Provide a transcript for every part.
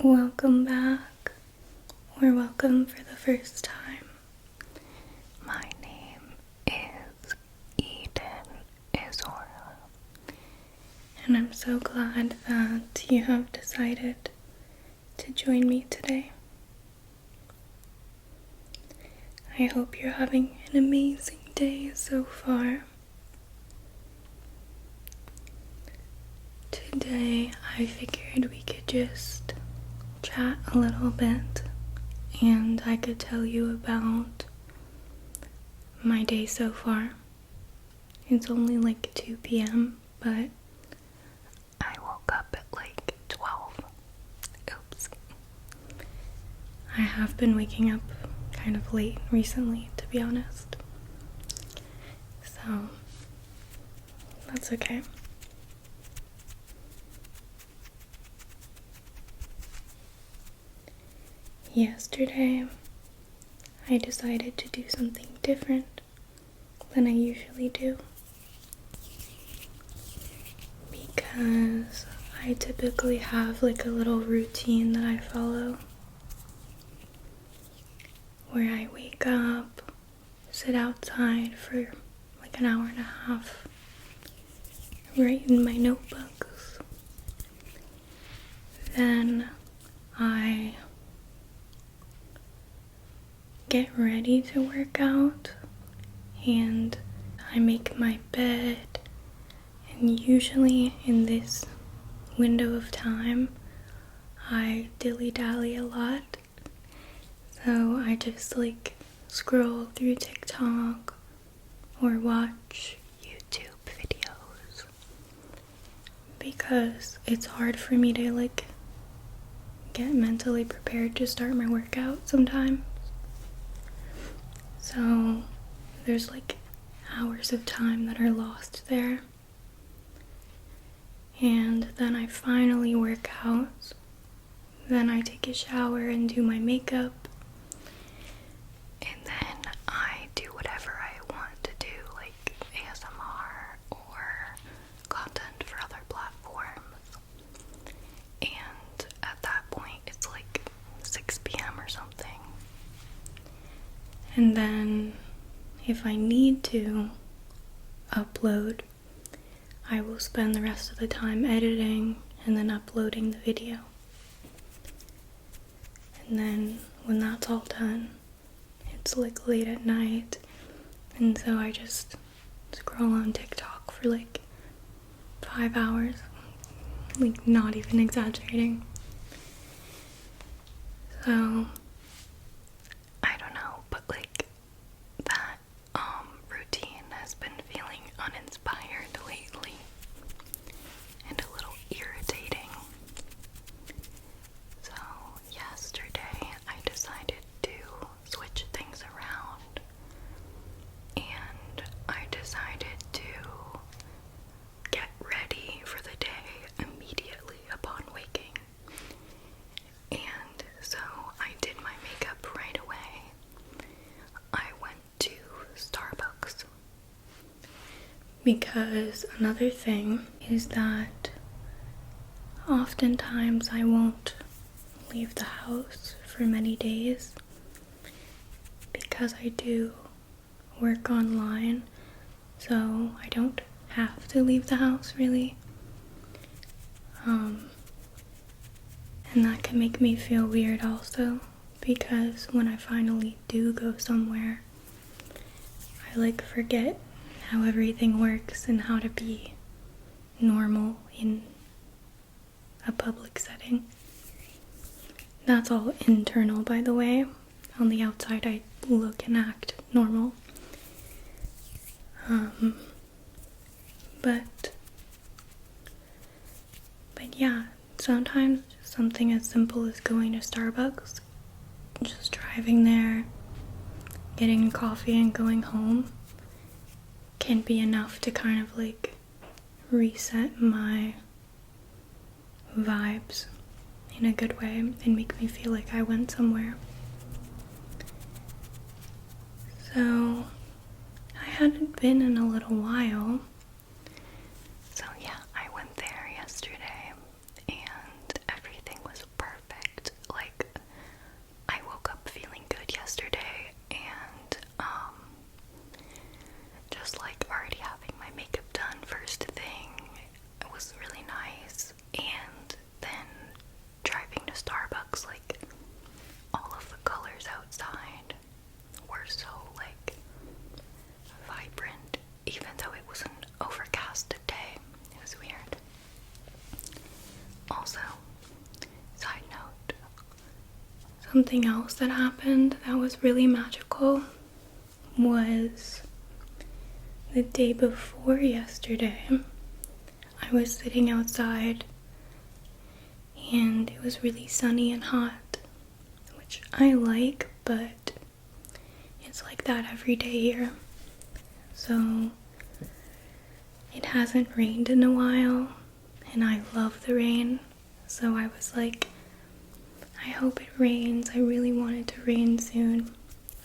Welcome back, or welcome for the first time. My name is Eden Isora, and I'm so glad that you have decided to join me today. I hope you're having an amazing day so far. Today, I figured we could just chat a little bit and I could tell you about my day so far. It's only like 2 p.m., but I woke up at like 12. Oops. I have been waking up kind of late recently, to be honest. So, that's okay. Yesterday, I decided to do something different than I usually do because I typically have like a little routine that I follow where I wake up, sit outside for like an hour and a half, write in my notebooks, then I get ready to work out and I make my bed, and usually in this window of time I dilly-dally a lot, so I just like scroll through TikTok or watch YouTube videos because it's hard for me to like get mentally prepared to start my workout sometimes. So there's like hours of time that are lost there. And then I finally work out. Then I take a shower and do my makeup. And then I do whatever I want to do, like ASMR or content for other platforms. And at that point, it's like 6 p.m. or something. And then, if I need to upload, I will spend the rest of the time editing and then uploading the video. And then, when that's all done, it's like late at night, and so I just scroll on TikTok for like 5 hours, like not even exaggerating. So, routine has been feeling uninspired lately and a little irritating. So yesterday I decided to switch things around and I decided to get ready for the day immediately upon waking. And so I did my makeup right away. I went to Starbucks because another thing is that oftentimes I won't leave the house for many days because I do work online, so I don't have to leave the house really. And that can make me feel weird also, because when I finally do go somewhere, I like forget how everything works and how to be normal in a public setting. That's all internal, by the way. On the outside, I look and act normal. But yeah, sometimes something as simple as going to Starbucks, just driving there, getting a coffee and going home can be enough to kind of like reset my vibes in a good way and make me feel like I went somewhere. So I hadn't been in a little while. So yeah, I went there yesterday and everything was perfect. Something else that happened that was really magical was the day before yesterday. I was sitting outside and it was really sunny and hot, which I like, but it's like that every day here. So it hasn't rained in a while and I love the rain, so I was like, I hope it rains. I really want it to rain soon.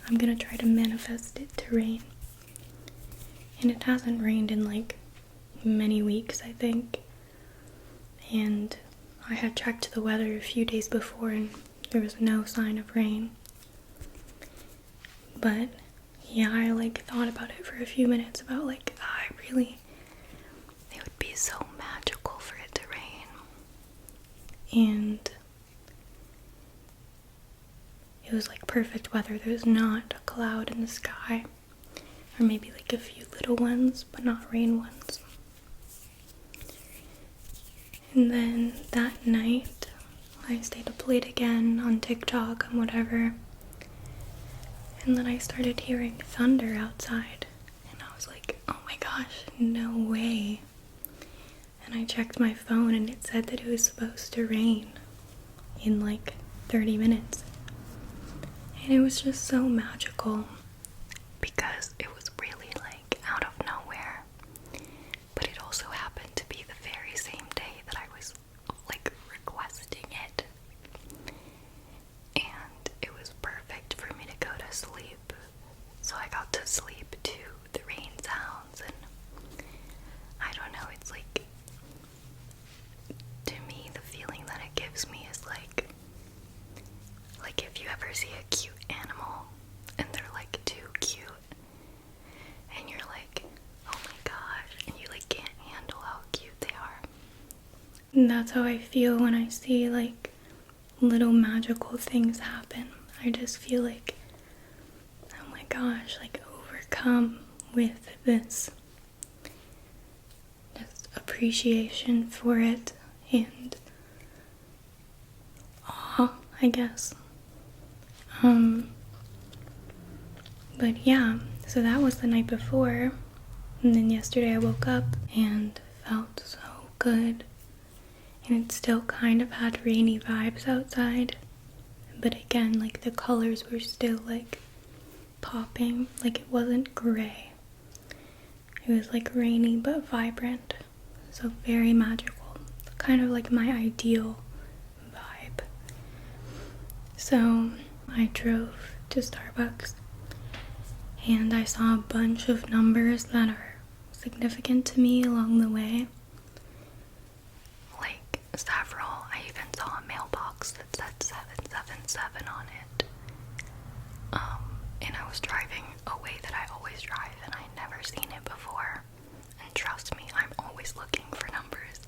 I'm gonna try to manifest it to rain. And it hasn't rained in like many weeks, I think. And I had checked the weather a few days before and there was no sign of rain. But yeah, I like thought about it for a few minutes about like, it would be so magical for it to rain. And it was like perfect weather. There was not a cloud in the sky, or maybe like a few little ones, but not rain ones. And then that night, I stayed up late again on TikTok and whatever. And then I started hearing thunder outside. And I was like, oh my gosh, no way. And I checked my phone and it said that it was supposed to rain in like 30 minutes. And it was just so magical because it was really like out of nowhere. But it also happened to be the very same day that I was like requesting it. And it was perfect for me to go to sleep. So I got to sleep to the rain sounds, and I don't know, it's like, to me, the feeling that it gives me is like if you ever see a cute animal and they're like too cute and you're like, oh my gosh, and you like can't handle how cute they are. And that's how I feel when I see like little magical things happen. I just feel like, oh my gosh, like overcome with this just appreciation for it and awe, I guess. But yeah, so that was the night before, and then yesterday I woke up and felt so good, and it still kind of had rainy vibes outside, but again, like the colors were still like popping, like it wasn't gray, it was like rainy but vibrant, so very magical, kind of like my ideal vibe. So I drove to Starbucks and I saw a bunch of numbers that are significant to me along the way. Like several. I even saw a mailbox that said 777 on it. And I was driving a way that I always drive and I'd never seen it before. And trust me, I'm always looking for numbers.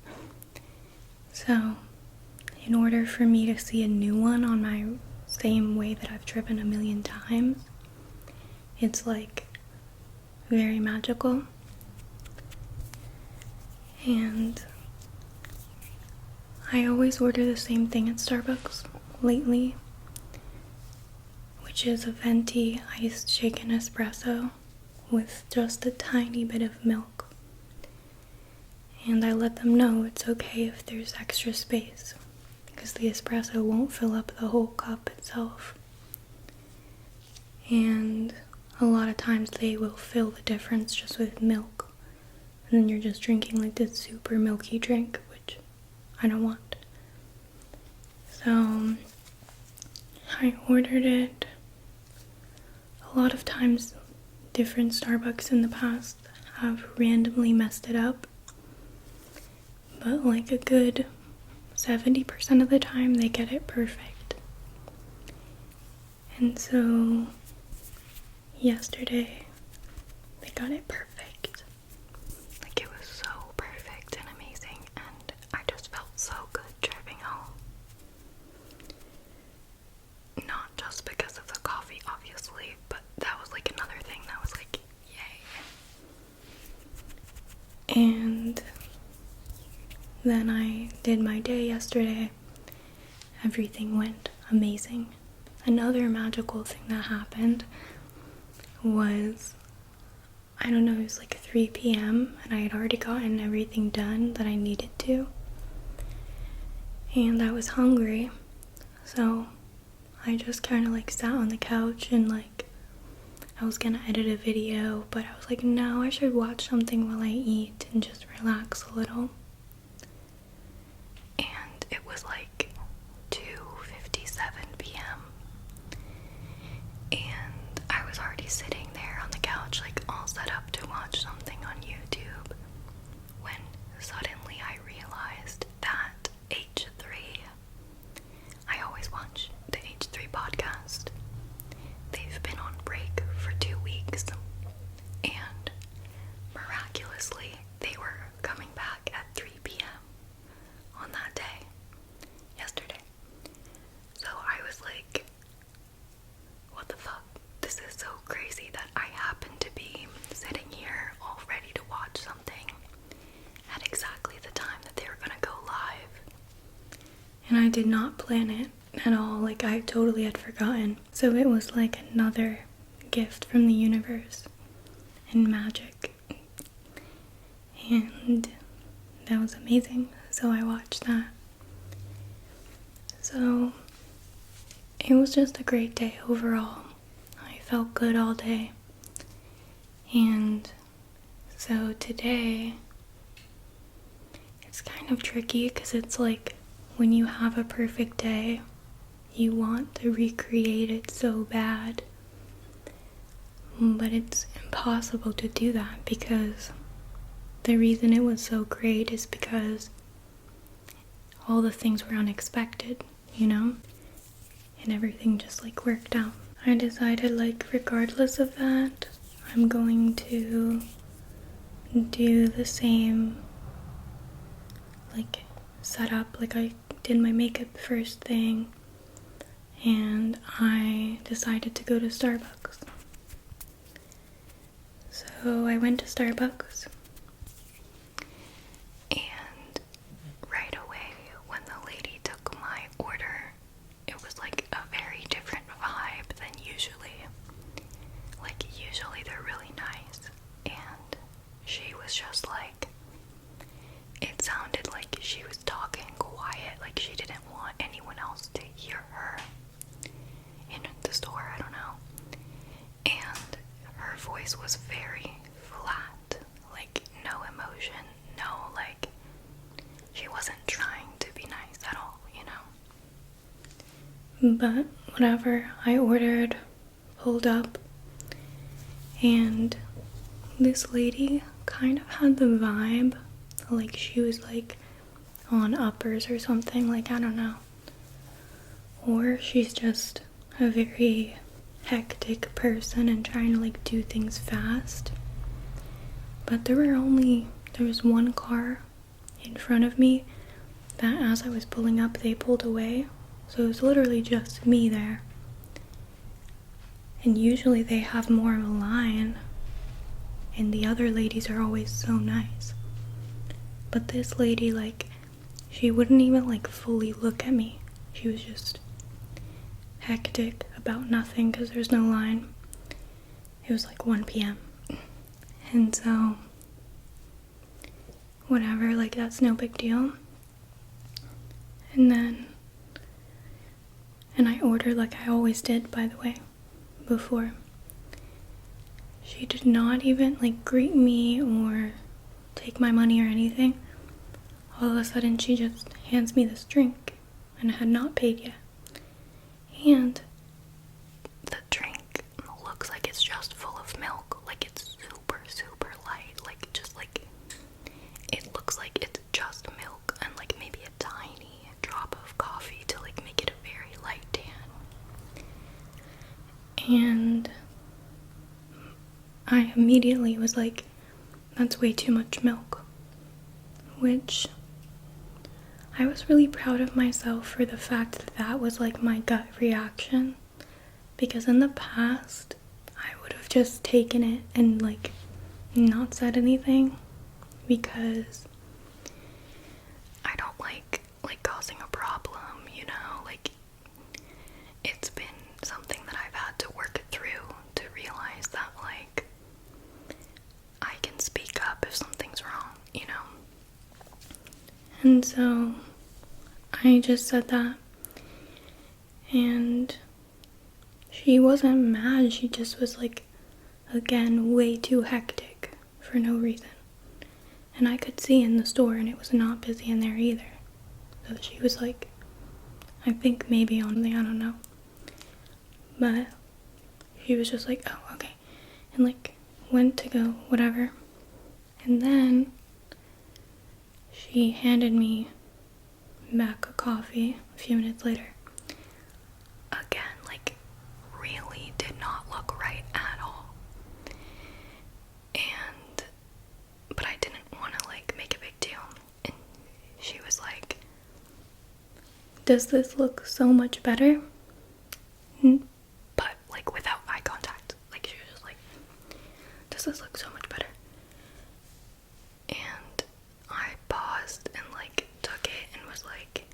So, in order for me to see a new one on my same way that I've driven a million times, it's like very magical. And I always order the same thing at Starbucks lately, which is a venti iced shaken espresso with just a tiny bit of milk. And I let them know it's okay if there's extra space, because the espresso won't fill up the whole cup itself. And a lot of times they will fill the difference just with milk, and then you're just drinking like this super milky drink, which I don't want. So I ordered it. A lot of times different Starbucks in the past have randomly messed it up, but like a good 70% of the time they get it perfect. And so yesterday they got it perfect. Like it was so perfect and amazing, and I just felt so good driving home. Not just because of the coffee, obviously, but that was like another thing that was like, yay. And then I did my day yesterday. Everything went amazing. another magical thing that happened was, I don't know, it was like 3 p.m. and I had already gotten everything done that I needed to. And I was hungry, so I just kind of like sat on the couch and like I was gonna edit a video, but I was like, no, I should watch something while I eat and just relax a little. And it was like 2:57 p.m. and I was already sitting there on the couch like all set up to watch something on YouTube when suddenly I realized that I always watch the H3 podcast. They've been on break for 2 weeks, and miraculously, they were coming back at 3 p.m. on that day, yesterday. So I was like, what the fuck? This is so crazy that I happen to be sitting here all ready to watch something at exactly the time that they were gonna go live. And I did not plan it at all, like I totally had forgotten. So it was like another gift from the universe and magic. And that was amazing. So I watched that. So it was just a great day overall. I felt good all day. And so today, it's kind of tricky because it's like when you have a perfect day, you want to recreate it so bad. But it's impossible to do that because the reason it was so great is because all the things were unexpected, you know? And everything just like worked out. I decided like regardless of that, I'm going to do the same like setup. Like I did my makeup first thing and I decided to go to Starbucks. So I went to Starbucks and right away when the lady took my order, it was like a very different vibe than usually. Like usually they're really nice, and she was just like, it sounded like she was talking quiet, like she didn't want anyone else to hear her in the store, I don't know. And her voice was very flat, like no emotion, no like, she wasn't trying to be nice at all, you know. But whatever, I ordered, pulled up, and this lady kind of had the vibe like she was like on uppers or something, like I don't know. Or she's just a very hectic person and trying to like do things fast. But there was one car in front of me that as I was pulling up, they pulled away. So it was literally just me there. And usually they have more of a line, and the other ladies are always so nice. But this lady, like, she wouldn't even like fully look at me. She was just hectic about nothing because there's no line. It was like 1 p.m. And so, whatever, like that's no big deal. And I ordered like I always did, by the way, before. She did not even like greet me or take my money or anything. All of a sudden she just hands me this drink, and I had not paid yet. And the drink looks like it's just full of milk, like it's super, super light, like just like, it looks like it's just milk and like maybe a tiny drop of coffee to like make it a very light tan. And I immediately was like, that's way too much milk. Which I was really proud of myself for the fact that that was like my gut reaction. Because in the past, I would have just taken it and like not said anything. Because I don't like causing a problem, you know? Like, it's been And so I just said that, and she wasn't mad, she just was like, again, way too hectic for no reason. And I could see in the store, and it was not busy in there either. So she was like, I think maybe on the, I don't know. But she was just like, oh, okay. And like, went to go, whatever. And then she handed me back a coffee a few minutes later. Again, like, really did not look right at all. But I didn't want to like make a big deal. And she was like, does this look so much better? But like without eye contact. Like she was just like, does this look so much better? And I paused and like took it and was like,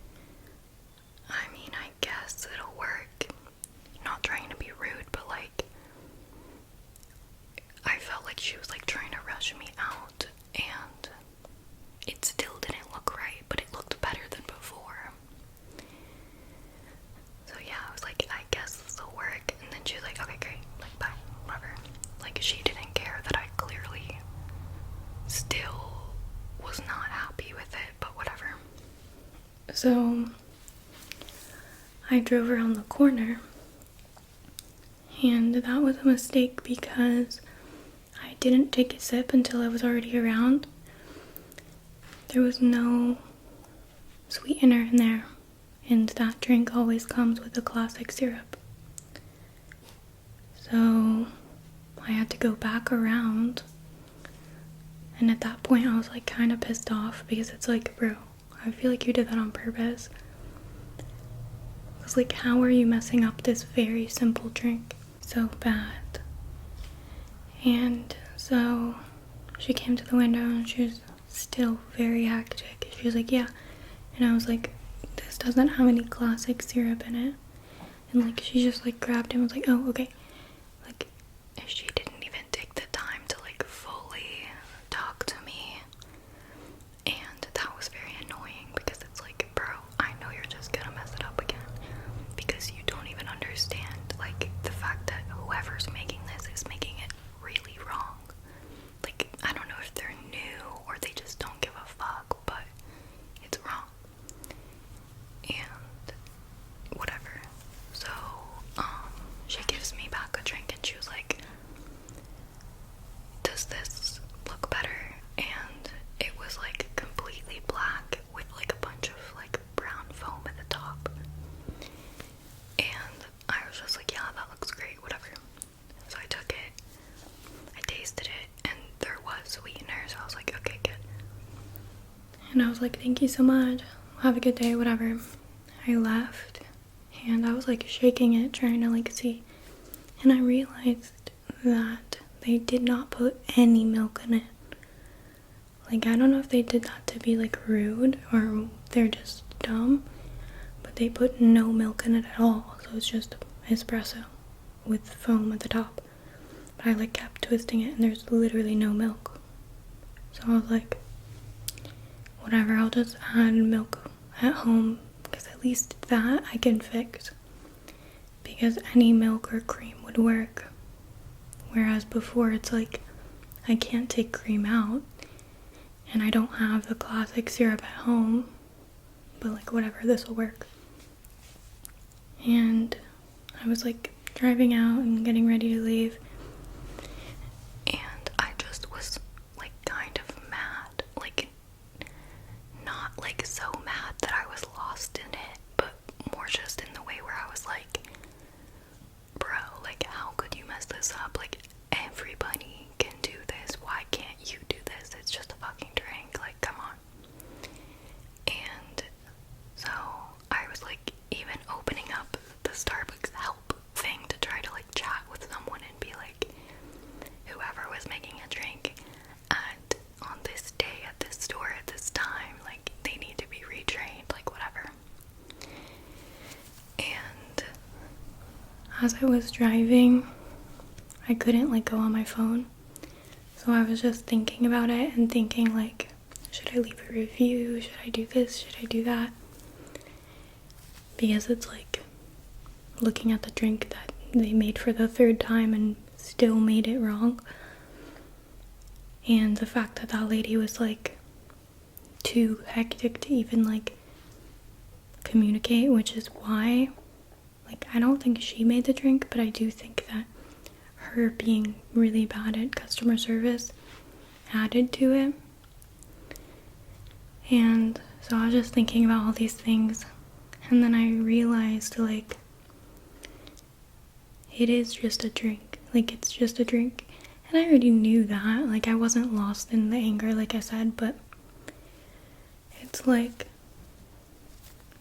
I mean, I guess it'll work. Not trying to be rude, but like, I felt like she was like trying to rush me out, and it still didn't look right, but it looked better than before. So yeah, I was like, I guess this will work. And then she was like, okay, great, like, bye, whatever. Like, she didn't care that I clearly still was not happy with it, but whatever. So I drove around the corner, and that was a mistake because I didn't take a sip until I was already around. There was no sweetener in there, and that drink always comes with a classic syrup. So I had to go back around, and at that point I was like kind of pissed off because it's like, bro, I feel like you did that on purpose. It's like, how are you messing up this very simple drink so bad? And so she came to the window and she was still very hectic. She was like, yeah. And I was like, this doesn't have any classic syrup in it. And like, she just like grabbed it and was like, oh, okay. Like, she didn't even take the time to like fully talk to me. And that was very annoying because it's like, bro, I know you're just gonna mess it up again. Because you don't even understand like the fact that whoever's making this is making it really wrong. Like, I don't know if they're new or they just don't give a fuck, but it's wrong. And whatever. So, she gives me back a drink and she was like, does this look better? And it was like completely black with like a bunch of like brown foam at the top. And I was just like, yeah, that looks great, whatever. So I took it, I tasted it, and there was sweetener, so I was like, okay, good. And I was like, thank you so much, have a good day, whatever. I left, and I was like shaking it, trying to like see, and I realized that they did not put any milk in it. Like, I don't know if they did that to be like rude, or they're just dumb, but they put no milk in it at all, so it's just espresso with foam at the top. But I like kept twisting it and there's literally no milk. So I was like, whatever, I'll just add milk at home, because at least that I can fix, because any milk or cream would work. Whereas before it's like, I can't take cream out and I don't have the classic syrup at home, but like, whatever, this will work. And I was like driving out and getting ready to leave, and I just was like kind of mad, like not like so mad that I was lost in it, but more just in the way where I was like, bro, like, how could you mess this up? Like, everybody can do this, why can't you do this? It's just a fucking drink, like, come on. And so I was like even opening up the Starbucks help thing to try to like chat with someone and be like, whoever was making a drink on this day at this store at this time, like, they need to be retrained, like, whatever. And as I was driving, I couldn't like go on my phone, so I was just thinking about it and thinking like, should I leave a review? Should I do this? Should I do that? Because it's like looking at the drink that they made for the third time and still made it wrong. And the fact that that lady was like too hectic to even like communicate, which is why, like, I don't think she made the drink, but I do think that her being really bad at customer service added to it. And so I was just thinking about all these things, and then I realized, like, it is just a drink. Like, it's just a drink. And I already knew that. Like, I wasn't lost in the anger, like I said, but it's like,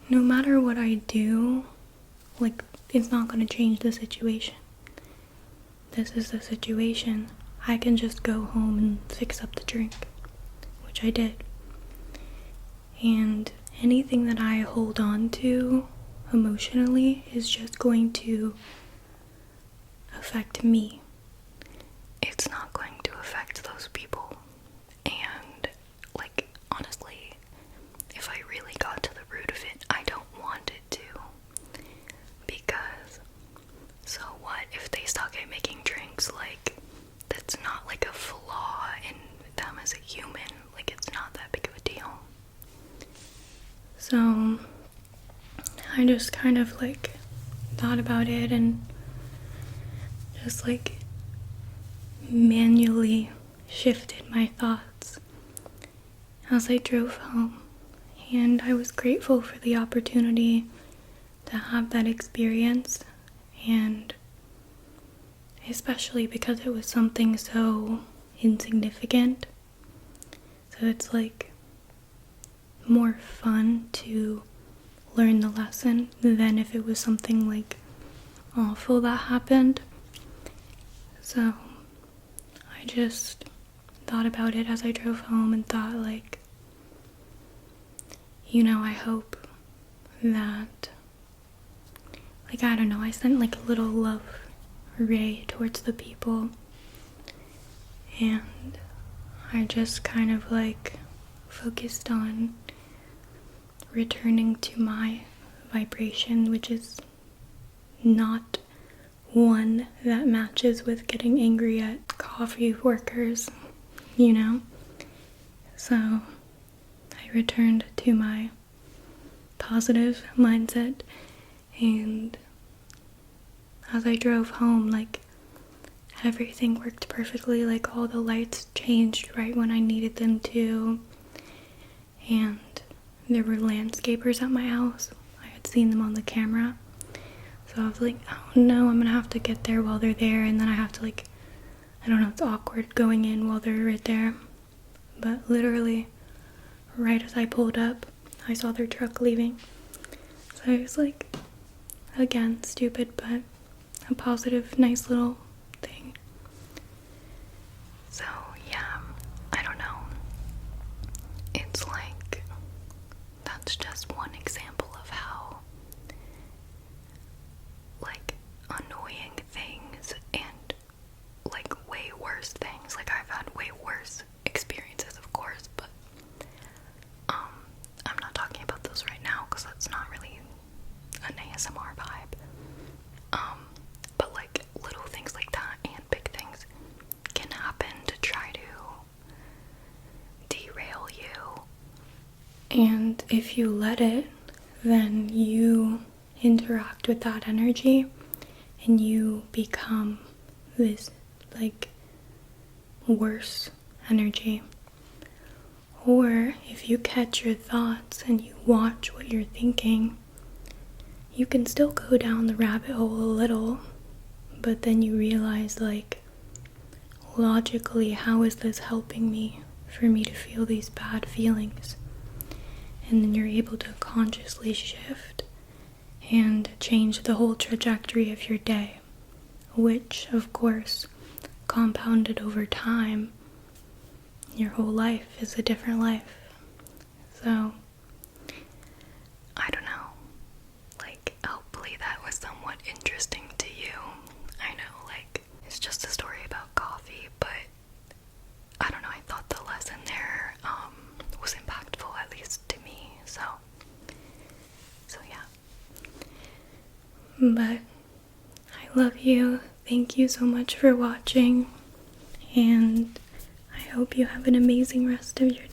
no matter what I do, like, it's not going to change the situation. This is the situation. I can just go home and fix up the drink, which I did. And anything that I hold on to emotionally is just going to affect me. It's not going to affect those people. And, like, honestly, if I really got to the root of it, I don't want it to. Because, so what if they suck at making drinks? Like, that's not like a flaw in them as a human. Like, it's not that big of a deal. So, I just kind of, like, thought about it and just, like, manually shifted my thoughts as I drove home. And I was grateful for the opportunity to have that experience, and especially because it was something so insignificant. So it's like more fun to learn the lesson than if it was something like awful that happened. So I just thought about it as I drove home and thought, like, you know, I hope that, like, I don't know, I sent like a little love ray towards the people, and I just kind of like focused on returning to my vibration, which is not one that matches with getting angry at coffee workers, you know? So I returned to my positive mindset, and as I drove home, like, everything worked perfectly. Like, all the lights changed right when I needed them to, and there were landscapers at my house. I had seen them on the camera, so I was like, oh no, I'm gonna have to get there while they're there, and then I have to, like, I don't know, it's awkward going in while they're right there. But literally, right as I pulled up, I saw their truck leaving. So I was like, again, stupid, but a positive, nice little thing. So yeah, I don't know. It's like, that's just one example of how, like, annoying things and, like, way worse things. Like, I've had way worse experiences, of course, but I'm not talking about those right now because that's not really an ASMR vibe. But like, little things like that and big things can happen to try to derail you. And if you let it, then you interact with that energy and you become this, like, worse energy. Or if you catch your thoughts and you watch what you're thinking, you can still go down the rabbit hole a little, but then you realize, like, logically, how is this helping me for me to feel these bad feelings? And then you're able to consciously shift and change the whole trajectory of your day, which, of course, compounded over time, your whole life is a different life. So, I don't know. Like, hopefully that was somewhat interesting to you. I know, like, it's just a story about coffee, but I don't know, I thought the lesson there was But I love you. Thank you so much for watching, and I hope you have an amazing rest of your